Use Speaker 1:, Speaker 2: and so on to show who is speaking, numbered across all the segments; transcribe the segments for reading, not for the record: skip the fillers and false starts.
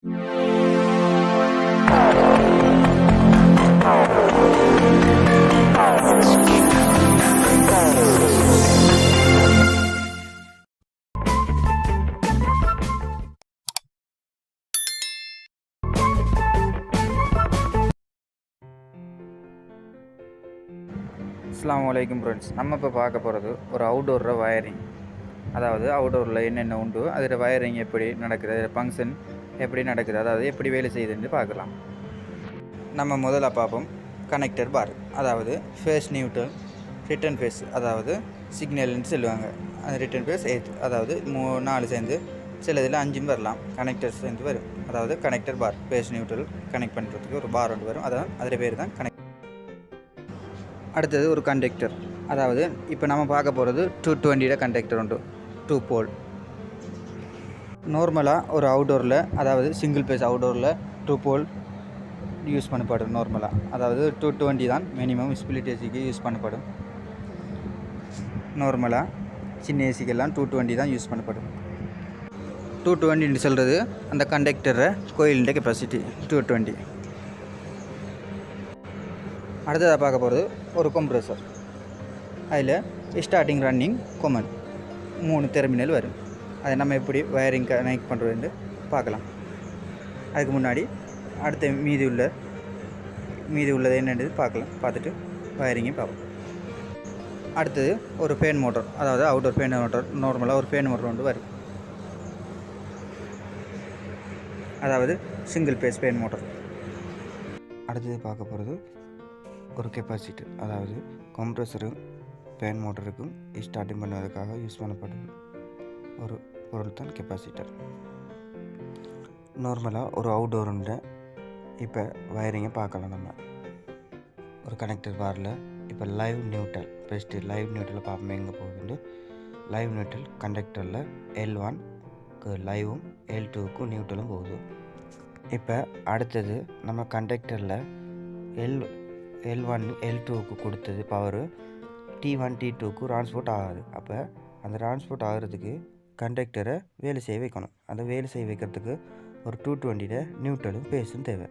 Speaker 1: அஸ்ஸலாமு அலைக்கும் ஃப்ரெண்ட்ஸ். நம்ம இப்போ பார்க்க போகிறது ஒரு அவுட்டோரில் வயரிங். அதாவது அவுட்டோரில் என்னென்ன உண்டு, அதில் வயரிங் எப்படி நடக்குது, அதில் ஃபங்க்ஷன் எப்படி நடக்குது, அதாவது எப்படி வேலை செய்யுதுன்னு பார்க்கலாம். நம்ம முதல்ல பார்ப்போம் கனெக்டர் பார். அதாவது ஃபேஸ் நியூட்ரல், ரிட்டர்ன் ஃபேஸ், அதாவது சிக்னல்னு சொல்லுவாங்க. அது ரிட்டர்ன் ஃபேஸ் 8, அதாவது 4 சேர்ந்து சில இதில் 5 வரலாம். கனெக்டர் சேர்ந்து வரும். அதாவது கனெக்டர் பார், ஃபேஸ் நியூட்ரல் கனெக்ட் பண்ணுறதுக்கு ஒரு பார் ஒன்று வரும். அதான் அதில் பேர் தான் கனெக்ட். அடுத்தது ஒரு கண்டக்டர். அதாவது இப்போ நம்ம பார்க்க போகிறது 220 கண்டக்டர் உண்டு, 2 போல். நார்மலாக ஒரு அவுட்டோரில், அதாவது சிங்கிள் பேஸ் அவுட்டோரில் 2 போல் யூஸ் பண்ணப்படும். நார்மலாக அதாவது 220 தான் மினிமம் ஸ்பிளிட் ஏசிக்கு யூஸ் பண்ணப்படும். நார்மலாக சின்ன ஏசிக்கெல்லாம் 220 தான் யூஸ் பண்ணப்படும். 220 சொல்கிறது அந்த கண்டக்டரை கோயிலுடைய கெப்பாசிட்டி 220. அடுத்ததாக பார்க்க போகிறது ஒரு கம்ப்ரஸர். அதில் ஸ்டார்டிங், ரன்னிங், கொமன் 3 டெர்மினல் வரும். அதை நம்ம எப்படி வயரிங் கனெக்ட் பண்ணுறதுன்னு பார்க்கலாம். அதுக்கு முன்னாடி அடுத்த மீதி உள்ளது என்னென்னு பார்த்துட்டு வயரிங்கையும் பார்ப்போம். அடுத்தது ஒரு ஃபேன் மோட்டர். அதாவது அவுட்டோர் ஃபேன் மோட்டர். நார்மலாக ஒரு ஃபேன் மோட்டர் ஒன்று வரும். அதாவது சிங்கிள் பேஸ் ஃபேன் மோட்டர். அடுத்தது பார்க்க போகிறது ஒரு கெப்பாசிட்டர். அதாவது கம்ப்ரஸரும் ஃபேன் மோட்டருக்கும் ஸ்டார்டிங் பண்ணுவதற்காக யூஸ் பண்ணப்படும் ஒரு பொருள் தான் கெப்பாசிட்டர். நார்மலாக ஒரு அவுட்டோருன்ற இப்போ வயரிங்கை பார்க்கலாம். நம்ம ஒரு கனெக்டர் பாரில் இப்போ லைவ் நியூட்ரல் ஃபஸ்ட்டு லைவ் நியூட்ரலில் பார்ப்போம் எங்கே போகுதுன்னு. லைவ் நியூட்ரல் கண்டக்டரில் L1க்கு லைவும் L2க்கு நியூட்ரலும் போகுது. இப்போ அடுத்தது நம்ம கண்டக்டரில் L1 L2க்கு கொடுத்தது பவர் T1 T2க்கு ட்ரான்ஸ்போர்ட் ஆகாது. அப்போ அந்த ட்ரான்ஸ்போர்ட் ஆகிறதுக்கு கண்டக்டரை வேலை செய்ய வைக்கணும். அந்த வேலை செய்ய வைக்கிறதுக்கு ஒரு 220 நியூட்ரலும் பேஸும் தேவை.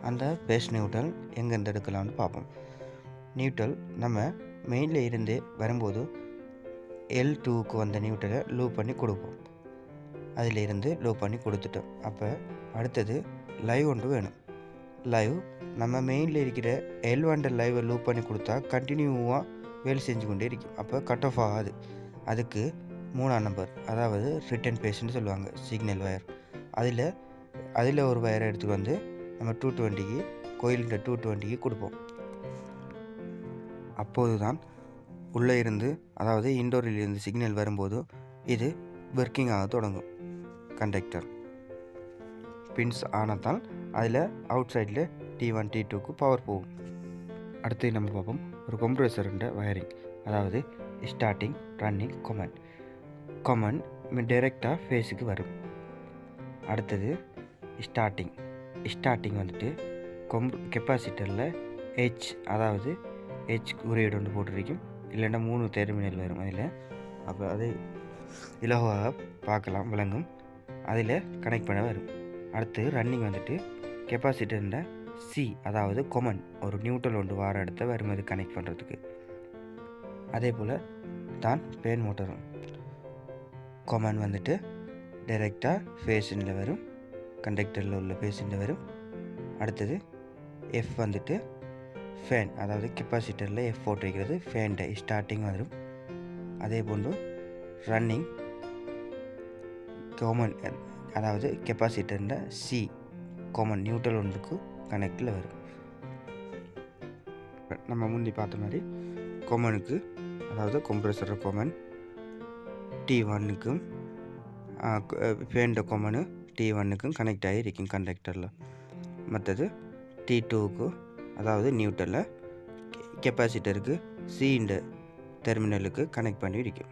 Speaker 1: அந்த பேஸ் நியூட்ரல் எங்கேருந்து எடுக்கலாம்னு பார்ப்போம். நியூட்ரல் நம்ம மெயினில் இருந்து வரும்போது L2க்கு வந்த நியூட்ரலை லூப் பண்ணி கொடுப்போம். அதிலிருந்து லூப் பண்ணி கொடுத்துட்டோம். அப்போ அடுத்தது லைவ் ஒன்று வேணும். லைவ் நம்ம மெயினில் இருக்கிற L1 லைவை லூப் பண்ணி கொடுத்தா கண்டினியூவாக வேலை செஞ்சு கொண்டே இருக்கும். அப்போ கட் ஆஃப் ஆகாது. அதுக்கு 3ஆம் நம்பர், அதாவது ரிட்டர்ன் பேஸ்ன்னு சொல்லுவாங்க, சிக்னல் வயர். அதில் ஒரு வயரை எடுத்துகிட்டு வந்து நம்ம 220க்கு கோயிலுன்ற 220க்கு கொடுப்போம். அப்போது தான் உள்ளே இருந்து, அதாவது இன்டோரில் இருந்து சிக்னல் வரும்போது இது ஒர்க்கிங் ஆக தொடங்கும். கண்டக்டர் பின்ஸ் ஆனதால் அதில் அவுட் சைடில் T1 T2க்கு பவர் போகும். அடுத்து நம்ம பார்ப்போம் ஒரு கம்ப்ரஸருன்ற வயரிங். அதாவது ஸ்டார்டிங், ரன்னிங், கொமன் டைரெக்டாக ஃபேஸுக்கு வரும். அடுத்தது ஸ்டார்டிங் வந்துட்டு கெப்பாசிட்டரில் H, அதாவது H குறியீடு ஒன்று போட்டிருக்கும். இல்லைன்னா 3 டெர்மினல் வரும் அதில். அப்போ அது இலகுவாக பார்க்கலாம், விளங்கும். அதில் கனெக்ட் பண்ண வரும். அடுத்து ரன்னிங் வந்துட்டு கெப்பாசிட்டர்ன்ற C, அதாவது கொமன் ஒரு நியூட்ரல் ஒன்று வார இடத்த வரும், அது கனெக்ட் பண்ணுறதுக்கு. அதே போல் தான் ஃபேன் மோட்டரும். கொமன் வந்துட்டு டைரெக்டாக ஃபேஸில் வரும், கண்டக்டரில் உள்ள ஃபேஸில் வரும். அடுத்தது F வந்துட்டு ஃபேன், அதாவது கெப்பாசிட்டரில் F போட்டிருக்கிறது, ஃபேன்ட ஸ்டார்டிங் வரும். அதே போன்று ரன்னிங் கொமன், அதாவது கெப்பாசிட்டர்ன்ற C கொமன் நியூட்ரல் ஒன்றுக்கு கனெக்டில் வரும். நம்ம முந்தி பார்த்த மாதிரி கொமனுக்கு, அதாவது கம்ப்ரஸர் கொமன் T1க்கும் ஃபேன் கொமனு T1க்கும் கனெக்ட் ஆகி இருக்கும் கண்டக்டரில். மற்றது T2க்கு, அதாவது நியூட்ரலில் கெப்பாசிட்டருக்கு C டெர்மினலுக்கு கனெக்ட் பண்ணி இருக்கும்.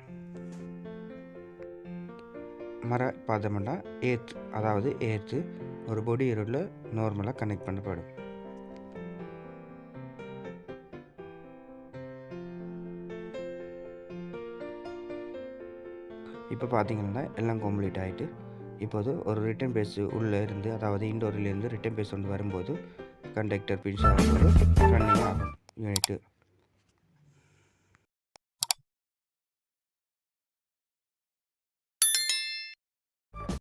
Speaker 1: பார்த்தோம்னா ஏர்த், அதாவது ஏர்த்து ஒரு பொடி இருள நார்மலாக கனெக்ட் பண்ணப்படும். இப்போ பார்த்தீங்கன்னா எல்லாம் கம்ப்ளீட் ஆகிட்டு இப்போது ஒரு ரிட்டன் பேஸ் உள்ளே இருந்து, அதாவது இண்டோரிலேருந்து ரிட்டன் பேஸ் ஒன்று வரும்போது கண்டக்டர் பின்ஸ் ஆகும்போது ரன்னிங் ஆகும் யூனிட்டு.